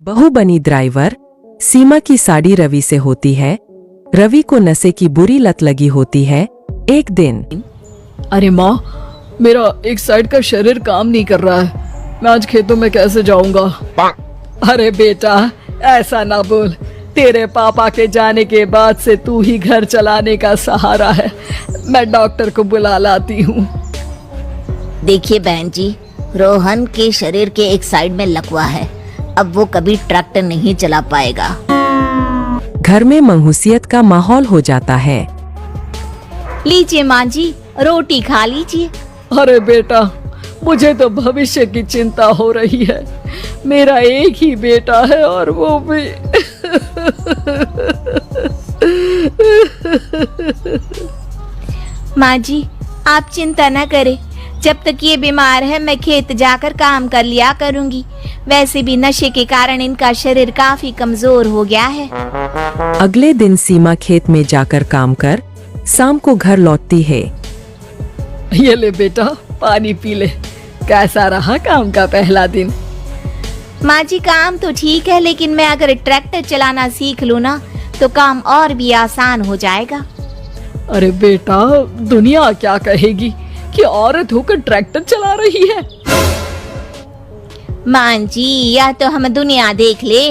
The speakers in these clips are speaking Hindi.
बहू बनी ड्राइवर। सीमा की साड़ी रवि से होती है। रवि को नशे की बुरी लत लगी होती है। एक दिन, अरे माँ, मेरा एक साइड का शरीर काम नहीं कर रहा है। मैं आज खेतों में कैसे जाऊंगा? अरे बेटा, ऐसा ना बोल। तेरे पापा के जाने के बाद से तू ही घर चलाने का सहारा है। मैं डॉक्टर को बुला लाती हूँ। देखिए बहन जी, रोहन के शरीर के एक साइड में लकवा है। अब वो कभी ट्रैक्टर नहीं चला पाएगा। घर में मंहूसियत का माहौल हो जाता है। लीजिए माँ जी, रोटी खा लीजिए। अरे बेटा, मुझे तो भविष्य की चिंता हो रही है। मेरा एक ही बेटा है और वो भी माँ जी, आप चिंता न करें। जब तक ये बीमार है मैं खेत जाकर काम कर लिया करूंगी। वैसे भी नशे के कारण इनका शरीर काफी कमजोर हो गया है। अगले दिन सीमा खेत में जाकर काम कर शाम को घर लौटती है। ये ले बेटा, पानी पी ले। कैसा रहा काम का पहला दिन? माँ जी, काम तो ठीक है, लेकिन मैं अगर ट्रैक्टर चलाना सीख लूँ ना तो काम और भी आसान हो जाएगा। अरे बेटा, दुनिया क्या कहेगी कि औरत होकर ट्रैक्टर चला रही है। माँ जी, या तो हम दुनिया देख ले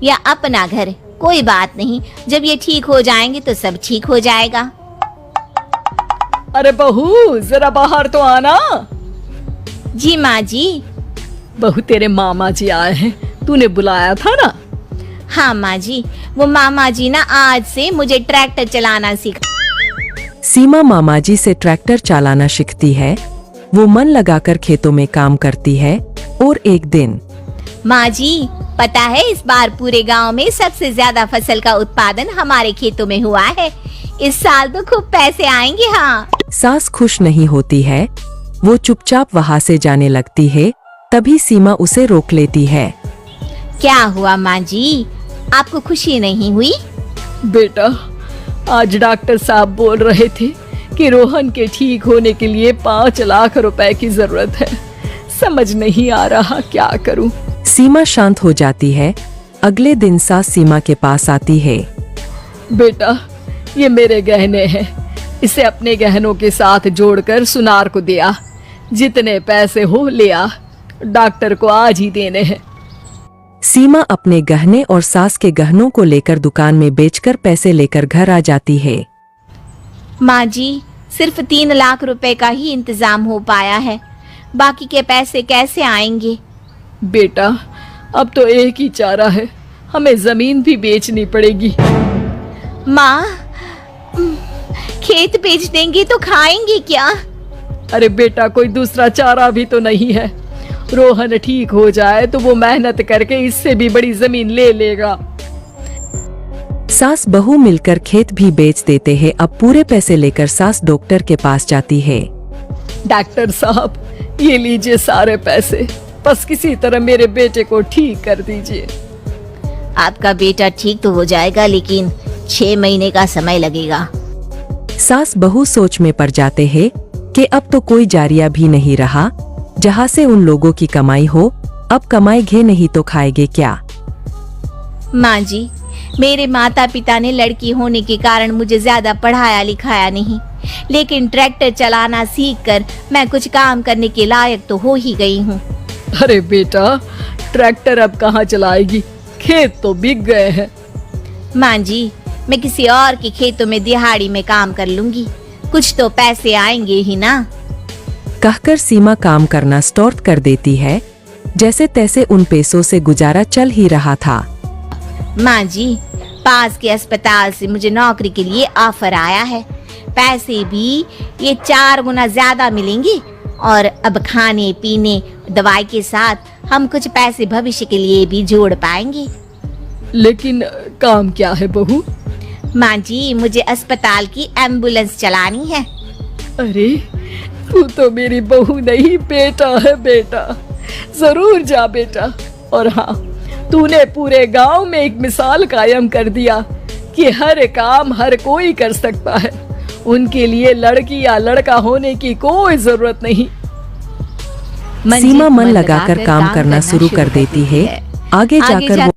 या अपना घर, कोई बात नहीं। जब ये ठीक हो जाएंगे तो सब ठीक हो जाएगा। अरे बहू, जरा बाहर तो आना। जी माँ जी। बहू, तेरे मामा जी आए हैं, तूने बुलाया था ना? हाँ माँ जी, वो मामा जी ना आज से मुझे ट्रैक्टर चलाना सिखा। सीमा मामा जी से ट्रैक्टर चलाना सीखती है। वो मन लगाकर खेतों में काम करती है। और एक दिन, माँ जी, पता है इस बार पूरे गांव में सबसे ज्यादा फसल का उत्पादन हमारे खेतों में हुआ है। इस साल तो खूब पैसे आएंगे। हाँ। सास खुश नहीं होती है। वो चुपचाप वहाँ से जाने लगती है। तभी सीमा उसे रोक लेती है। क्या हुआ माँ जी, आपको खुशी नहीं हुई? बेटा, आज डॉक्टर साहब बोल रहे थे कि रोहन के ठीक होने के लिए 5 लाख रुपए की जरूरत है। समझ नहीं आ रहा क्या करूं। सीमा शांत हो जाती है। अगले दिन सास सीमा के पास आती है। बेटा, ये मेरे गहने हैं। इसे अपने गहनों के साथ जोड़कर सुनार को दिया। जितने पैसे हो ले आ। डॉक्टर को आज ही देने हैं। सीमा अपने गहने और सास के गहनों को लेकर दुकान में बेचकर पैसे लेकर घर आ जाती है। माँ जी, सिर्फ 3 लाख रुपए का ही इंतजाम हो पाया है। बाकी के पैसे कैसे आएंगे? बेटा, अब तो एक ही चारा है, हमें जमीन भी बेचनी पड़ेगी। माँ, खेत बेच देंगे तो खाएंगे क्या? अरे बेटा, कोई दूसरा चारा भी तो नहीं है। रोहन ठीक हो जाए तो वो मेहनत करके इससे भी बड़ी जमीन ले लेगा। सास बहू मिलकर खेत भी बेच देते हैं। अब पूरे पैसे लेकर सास डॉक्टर के पास जाती है। डॉक्टर साहब, ये लीजिए सारे पैसे। बस किसी तरह मेरे बेटे को ठीक कर दीजिए। आपका बेटा ठीक तो हो जाएगा, लेकिन 6 महीने का समय लगेगा। सास बहू सोच में पड़ जाते हैं कि अब तो कोई जारिया भी नहीं रहा जहाँ से उन लोगों की कमाई हो। अब कमाएंगे नहीं तो खाएंगे क्या? माँ जी, मेरे माता पिता ने लड़की होने के कारण मुझे ज्यादा पढ़ाया लिखाया नहीं, लेकिन ट्रैक्टर चलाना सीखकर मैं कुछ काम करने के लायक तो हो ही गई हूँ। अरे बेटा, ट्रैक्टर अब कहाँ चलाएगी? खेत तो बिक गए हैं। माँ जी, मैं किसी और के खेतों में दिहाड़ी में काम कर लूंगी। कुछ तो पैसे आएंगे ही ना। कहकर सीमा काम करना स्टार्ट कर देती है। जैसे तैसे उन पैसों से गुजारा चल ही रहा था। माँ जी, पास के अस्पताल से मुझे नौकरी के लिए ऑफर आया है। पैसे भी ये 4 गुना ज्यादा मिलेंगे और अब खाने पीने दवाई के साथ हम कुछ पैसे भविष्य के लिए भी जोड़ पाएंगे। लेकिन काम क्या है बहू? माँ जी, मुझे अस्पताल की एम्बुलेंस चलानी है। अरे, तू तो मेरी बहू नहीं, बेटा है बेटा। जरूर जा बेटा। और हाँ, तूने पूरे गांव में एक मिसाल कायम कर दिया कि हर काम हर कोई कर सकता है। उनके लिए लड़की या लड़का होने की कोई जरूरत नहीं। सीमा मन लगाकर काम करना शुरू कर देती है। आगे जाकर वो